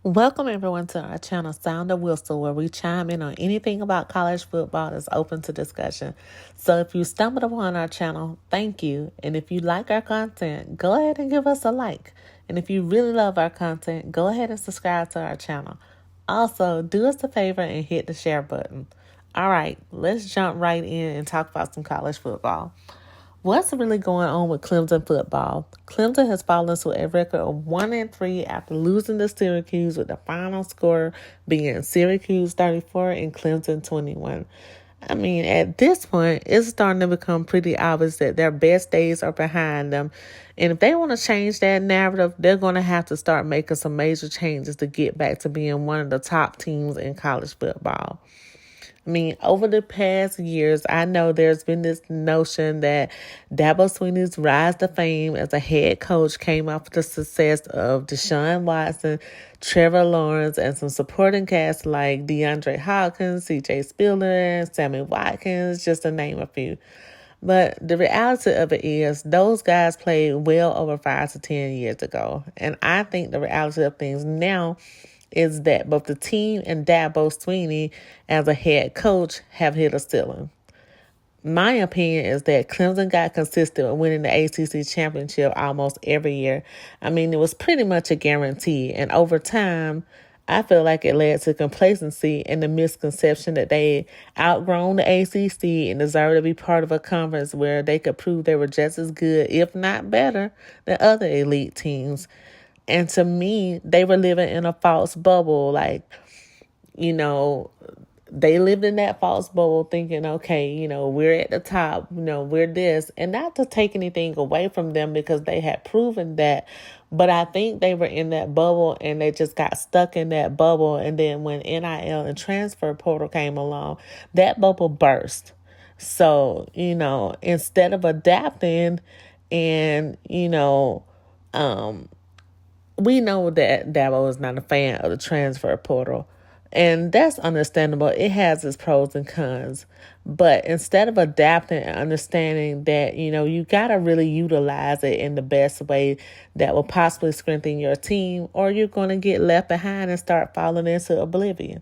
Welcome everyone to our channel Sound the Whistle, where we chime in on anything about college football that's open to discussion. So if you stumbled upon our channel, thank you. And if you like our content, go ahead and give us a like. And if you really love our content, go ahead and subscribe to our channel. Also, do us a favor and hit the share button. All right, let's jump right in and talk about some college football. What's really going on with Clemson football? Clemson has fallen to a record of 1-3 after losing to Syracuse, with the final score being Syracuse 34 and Clemson 21. I mean, at this point, it's starting to become pretty obvious that their best days are behind them. And if they want to change that narrative, they're going to have to start making some major changes to get back to being one of the top teams in college football. I mean, over the past years, I know there's been this notion that Dabo Swinney's rise to fame as a head coach came off the success of Deshaun Watson, Trevor Lawrence, and some supporting cast like DeAndre Hopkins, C.J. Spiller, Sammy Watkins, just to name a few. But the reality of it is those guys played well over 5 to 10 years ago. And I think the reality of things now is that both the team and Dabo Swinney as a head coach have hit a ceiling. My opinion is that Clemson got consistent with winning the ACC championship almost every year. I mean, it was pretty much a guarantee. And over time, I feel like it led to complacency and the misconception that they outgrown the ACC and deserved to be part of a conference where they could prove they were just as good, if not better, than other elite teams. And to me, they were living in a false bubble. Like, they lived in that false bubble thinking, okay, we're at the top, we're this. And not to take anything away from them because they had proven that. But I think they were in that bubble and they just got stuck in that bubble. And then when NIL and transfer portal came along, that bubble burst. So, instead of adapting and, we know that Dabo is not a fan of the transfer portal, and that's understandable. It has its pros and cons, but instead of adapting and understanding that, you got to really utilize it in the best way that will possibly strengthen your team, or you're going to get left behind and start falling into oblivion.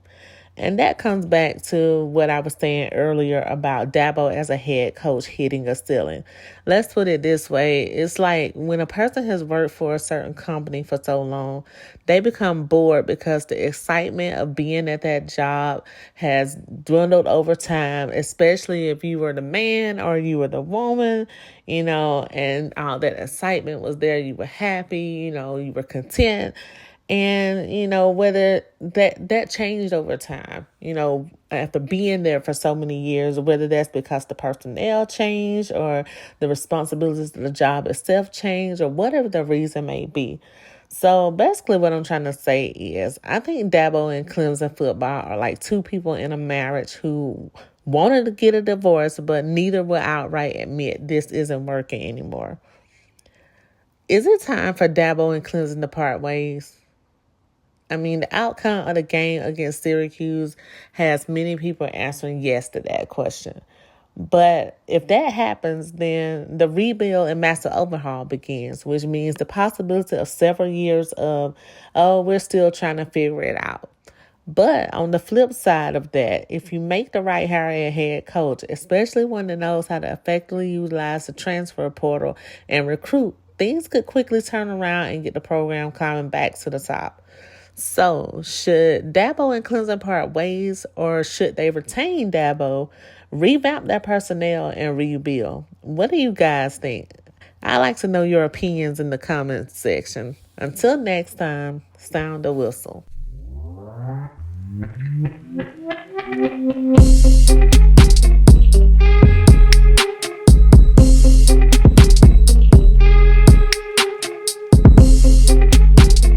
And that comes back to what I was saying earlier about Dabo as a head coach hitting a ceiling. Let's put it this way. It's like when a person has worked for a certain company for so long, they become bored because the excitement of being at that job has dwindled over time, especially if you were the man or you were the woman, and all that excitement was there. You were happy, you were content. And, whether that changed over time, after being there for so many years, whether that's because the personnel changed or the responsibilities of the job itself changed or whatever the reason may be. So basically what I'm trying to say is I think Dabo and Clemson football are like two people in a marriage who wanted to get a divorce, but neither will outright admit this isn't working anymore. Is it time for Dabo and Clemson to part ways? I mean, the outcome of the game against Syracuse has many people answering yes to that question. But if that happens, then the rebuild and massive overhaul begins, which means the possibility of several years of, we're still trying to figure it out. But on the flip side of that, if you make the right hire and head coach, especially one that knows how to effectively utilize the transfer portal and recruit, things could quickly turn around and get the program climbing back to the top. So, should Dabo and Clemson part ways, or should they retain Dabo, revamp their personnel, and rebuild? What do you guys think? I'd like to know your opinions in the comments section. Until next time, sound the whistle.